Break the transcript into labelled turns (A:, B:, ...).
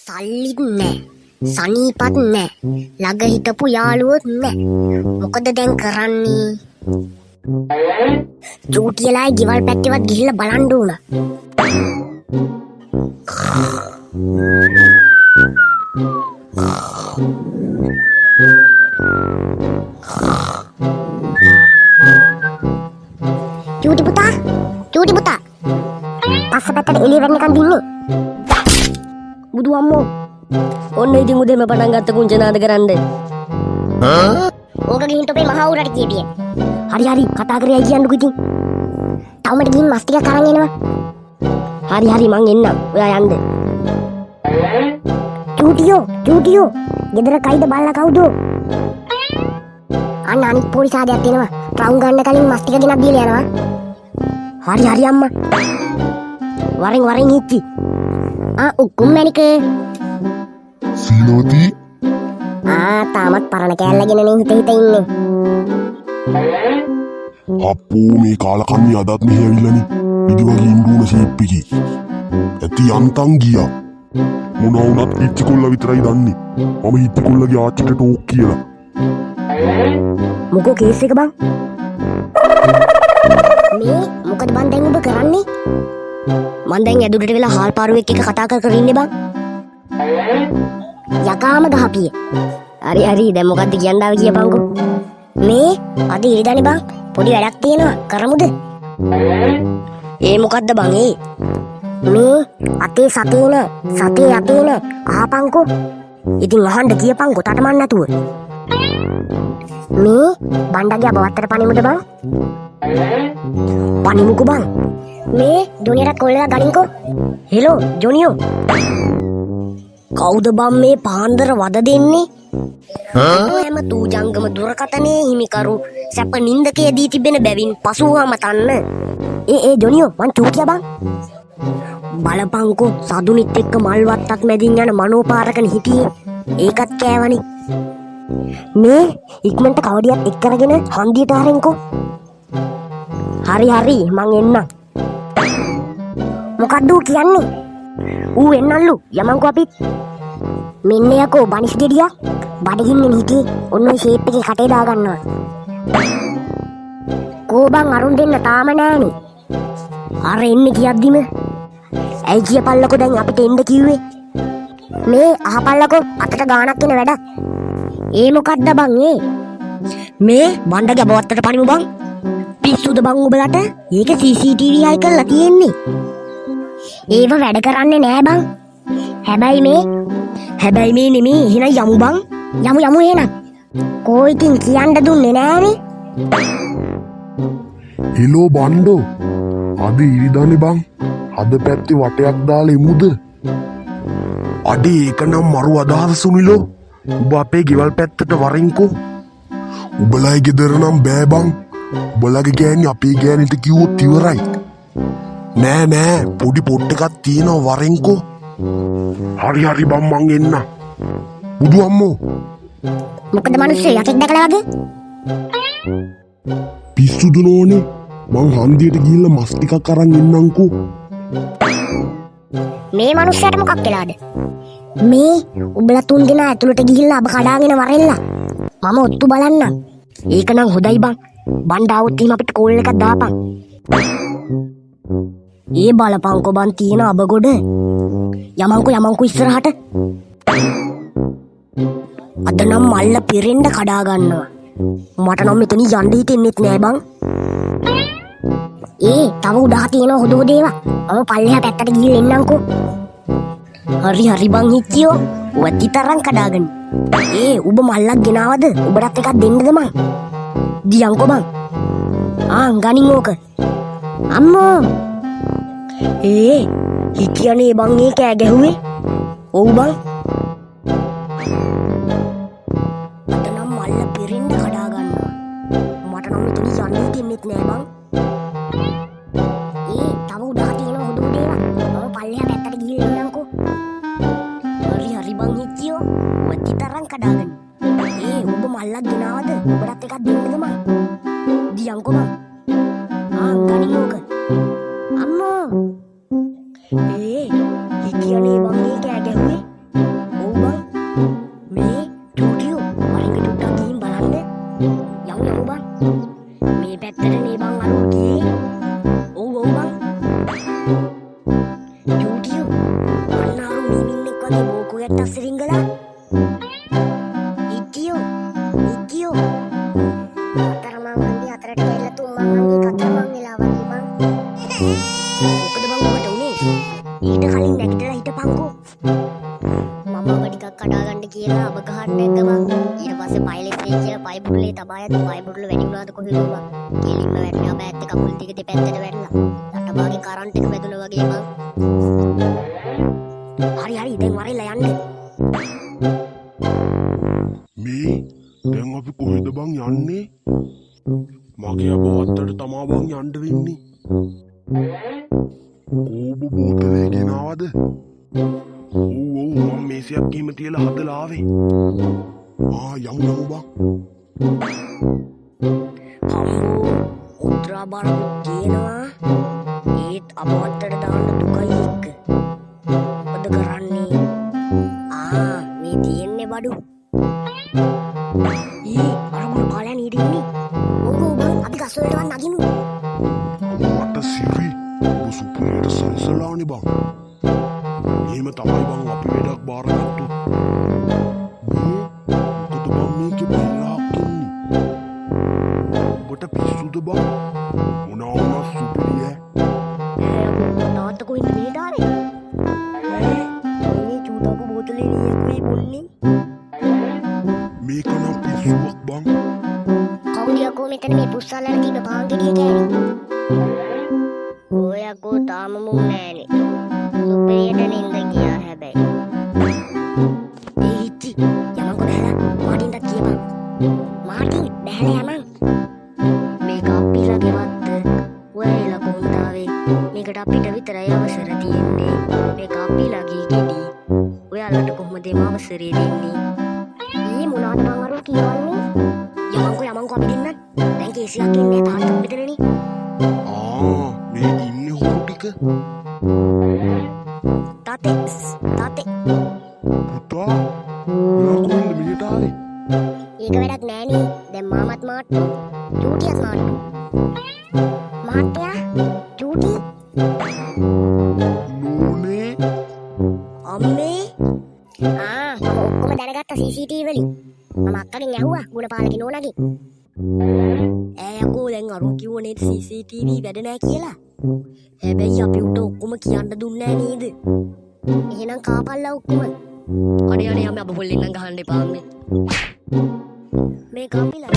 A: සල්ලිත් නැහැ. සනීපත් නැහැ. ළඟ හිටපු යාළුවොත් නැහැ. මොකද දැන් කරන්නේ? චූටියලායි ගෙවල් පැත්තේවත් ගිහිල්ලා බලන්න ඕන. චූටි පුතා. පස්ස පැත්තට එළිය වෙන්නකන් දින්නේ.
B: බුදු අම්මෝ ඔන්න ඉතින් උදේම පටන් ගත්ත කුංචනාද කරන්න.
A: ඕක ගිහින් තොපේ මහ උරට කියපිය.
B: හරි කතා කරේ කියන්නකෝ ඉතින්.
A: තවමට ගිහින් මස් ටිකක් අරන් එනවා.
B: හරි මං එන්නම්. ඔයා යන්න.
A: චූටියෝ ගෙදර කයිද බල්ලා කවුද? අන්න අනිත් පොලිසාදයක් එනවා. රවුම් ගන්න කලින් මස් ටික ගෙනත් දීලා යනවා.
B: හරි අම්මා. වරෙන් හිටි.
A: උකුම් මැනික.
C: සීලවති
A: තාමත් පරණ කෑල්ලගෙනනේ හිත ඉන්නේ.
C: අප්පෝ මේ කාලකන්ණි අදත් මෙහෙ ඇවිල්ලානේ. ඉදි වගේ ඉන්දුන ෂේප් එකේ. ඇති යන්තම් ගියා. මොනවා වුණත් ඉච්චිකොල්ල විතරයි දන්නේ. මම ඉච්චිකොල්ලගේ ආච්චිට ටෝක් කියලා.
B: මොකෝ කේස් එක බං?
A: මේ මොකද බං දැන් ඔබ කරන්නේ?
B: මං දැන් ඇදුරට වෙලා හාල් පාරුවෙක් එක කතා කර ඉන්නේ බං.
A: යකාම ගහපිය.
B: හරි දැන් මොකද්ද කියන්න ආවේ කියපන්කෝ.
A: මේ අද ඉරිදානේ බං පොඩි වැඩක් තියෙනවා කරමුද?
B: මොකද්ද බං ඒ?
A: මේ අතේ සතේ නෑ අහපන්කෝ.
B: ඉතින් අහන්න කියපන්කෝ තටමන් නැතුව.
A: මේ බණ්ඩගේ අබවත්තර පණිමුද බං?
B: පණිමුකෝ බං.
A: මේ ජොනියරත් කොල්ලලා ගනින්කෝ.
B: හෙලෝ ජොනියෝ. කවුද බං මේ පාන්දර වද දෙන්නේ? හැම තූජංගම දුරකතනේ හිමිකරු සැප නින්දකේ දී තිබෙන බැවින් පසුවම තන්න.
A: ජොනියෝ මං චූටියා බං.
B: බලපංකෝ සදුනිත් එක්ක මල්වත්තක් මැදින් යන මනෝපාරකන හිටියේ. ඒකත් කෑවනේ.
A: මේ ඉක්මනට කවඩියක් එක් කරගෙන හන්දියට ආරෙන්කෝ.
B: හරි මං එන්නම්.
A: මොකද්ද කියන්නේ?
B: ඌ එන්නල්ලු යමන්කෝ අපිත්.
A: මෙන්න යකෝ බනිස් ගෙඩියක් බඩගින්නෙන් හිටියේ. ඔන්න ඔය ෂේප් එකේ කටේ දා ගන්නවා. කෝබන් අරුන් දෙන්න තාම නෑනේ.
B: අර එන්නේ කියද්දිම ඇයි කියපල්ලකෝ දැන් අපිට එන්න කිව්වේ?
A: මේ අහපල්ලකෝ අතට ගානක් එන වැඩක්. මොකද්ද බං ඒ?
B: මේ බණ්ඩගේ අබවත්තට පණිමු බං. පිස්සුද බං උඹලට? ඒක CCTV හයි කරලා තියෙන්නේ.
A: ඒව වැඩ කරන්නේ නෑ බං. හැබැයි මේ
B: නෙමේ. එහෙනම් යමු බං.
A: යමු එහෙනම්. කෝ ඉතින් කියන්න දුන්නේ නෑනේ.
C: හෙලෝ බණ්ඩෝ අද ඉරිදානේ බං. අද පැත්තේ වටයක් දාලා එමුද? අඩේ ඒක නම් මරු අදහස සුනිලෝ. උඹ අපේ ගෙවල් පැත්තට වරින්කෝ. උඹලයි ගෙදර නම් බෑ බං. උඹලගේ ගෑණි අපේ ගෑණිට කිව්වොත් ඉවරයි. නෑ පොඩි පොට් එකක් තියෙනවා වරින්කෝ. හරි බං මං එන්න. බුදු අම්මෝ.
A: මොකද මිනිස්සු යකෙක් දැකලා වගේ?
C: පිස්සුද නෝනේ. මං හන්දියට ගිහිල්ලා මස් ටිකක් අරන් එන්නම්කෝ.
A: මේ මිනිස්සයාට මොකක් වෙලාද? මේ උඹලා තුන් දෙනා ඇතුළට ගිහිල්ලා අබ කඩාගෙන වරෙල්ලා. මම ඔත්තු බලන්නම්.
B: ඒක නම් හොඳයි බං. බණ්ඩ આવුත් එහෙම අපිට කෝල් එකක් දාපන්. බලපංකෝ බං තියෙන අබ ගොඩ. යමන්කෝ ඉස්සරහට. අද නම් මල්ල පෙරෙන්න කඩා ගන්නවා. මට නම් මෙතන යන්න හිතෙන්නෙත් නෑ බං.
A: තව උඩහ තියෙන හොදෝ දේවා. මම පල්ලෙහා පැත්තට ගිහින් එන්නම්කෝ.
B: හරි බං හිච්චියෝ. වත්ති තරම් කඩාගන්න. උඹ මල්ලක් ගෙනාවද? උඹටත් එකක් දෙන්නද මං? දියන්කෝ බං. ගනින් ඕක.
A: අම්මෝ.
B: හිටියනේ බං ඒ කෑ ගැහුවේ. ඔව් බං. අද නම් මල්ල පෙරෙන්න කඩා ගන්නවා. මට නම් මෙතන යන්න හිතෙන්නෙත් නෑ බං.
A: තව උඩහ තියෙන හොදෝ දේවා. මම පල්ලෙහා පැත්තට ගිහින් එන්නම්කෝ.
B: හරි බං හිච්චියෝ. වත්ති තරම් කඩාගන්න. උඹ මල්ලක් ගෙනාවද? උඹටත් එකක් දෙන්නද මං? දියන්කෝ බං. ගනින් ඕක.
A: අම්මෝ.
B: හිටියනේ බං ඒ කෑ ගැහුවේ. මොකද බං ඔබට උනේ? ඊට කලින් නැගිටලා හිටපන්කෝ. මම ඔබ ටිකක් කඩාගන්න කියලා අබ ගහන්න නැග්ගමන්. ඊට පස්සේ පයිලට් එක කියලා පයි බුරුලේ තබා යද්දි පයි බුරුල වැඩි වුණාද කොහෙද බං? කෙලින්ම වැටෙනවා බෑත් එක කකුල් ටික දෙපැත්තට වැටලා. රටබාගේ කරන්ට් එක වැදුනා වගේ බං. හරි දැන් වරෙල්ලා යන්න.
C: මේ දැන් අපි කොහෙද බං යන්නේ? මගේ අබවත්තට තමා බං යන්න වෙන්නේ. කෝබ බෝතලේ ගෙනාවද? ඔව් මම මේසයක් එහෙම තියලා හදලා ආවේ. යමු බං.
B: අම්මෝ උත්‍රා බරක් තියෙනවා. ඒත් අබවත්තට දාන්න දුකයි එක්ක. මොකද කරන්නේ? මේ තියෙන්නේ බඩු. අරමුණු කාලයන් ඊට ඉන්නේ. ඕකෝ බං අපි ගස් වලට නගිමු.
C: මට සිරි ඔබ සුපුරේට සල්සලානේ බං. එහෙම තමයි බං අපි වැඩක් බාරගත්තොත්. මොකද බං මේකේ බල්ලාක් ඉන්නේ. ඔබට පිස්සුද බං? මොනවා සුපිරිය?
B: තාත්තා කොහෙන්ද මේ දාන්නේ? මේ චූටාපු බෝතලේ නියක් මේ බොන්නේ.
C: මේක නම් පිස්සුවක් බං.
A: කවුද යකෝ මෙතන මේ පුස්සල්ලන තිබ්බ පාන්ගෙඩිය කෑවේ?
B: ඔය යකෝ තාම මුන් නෑනේ. සුපිරියට නින්ද ගියා හැබැයි. ඉච්චි යමන්කෝ බහැලා මාටින්ට කියපන්. මාටින් බහැලා යමන්. මේක අපිලගේ වත්ත. ඔයලා කොහොමද ආවේ? මේකට අපිට විතරයි අවසර තියෙන්නේ. මේක අපිලගේ ගෙඩි. ඔයාලට කොහොමද මේ අවසරය දෙන්නේ?
A: මොනවද මං අර කියන්නේ?
B: යමන්කෝ අපි දෙන්නත්. දැන් කේසියක් ඉන්නේ තාත්තා මෙතනනේ.
C: මේ ඉන්නේ හොරු ටික.
B: තාත්තේ
C: පුතා ඔයා කොහෙන්ද මෙහෙට ආවේ?
A: ඒක වැඩක් නෑනේ. දැන් මාමත් මාට්ටු. චූටියත් මාට්ටු. මාට්ටයා චූටි
C: නෝනේ
B: අම්මේ
A: මම ඔක්කොම දැනගත්ත CCTV වලින්. මම අක්කගෙන් ඇහුවා ගුණපාලගේ නෝනාගෙන්.
B: යකෝ දැන් අරු කිව්වනේ CCTV වැඩ නෑ කියලා. හැබැයි අපි උට ඔක්කොම කියන්න දුන්නේ නෑ නේද?
A: එහෙනම් කාපල්ලා ඔක්කොම.
B: අනේ යම් අප පොල්ලෙන් නම් ගහන්න එපා අම්මේ. මේ කාපිලා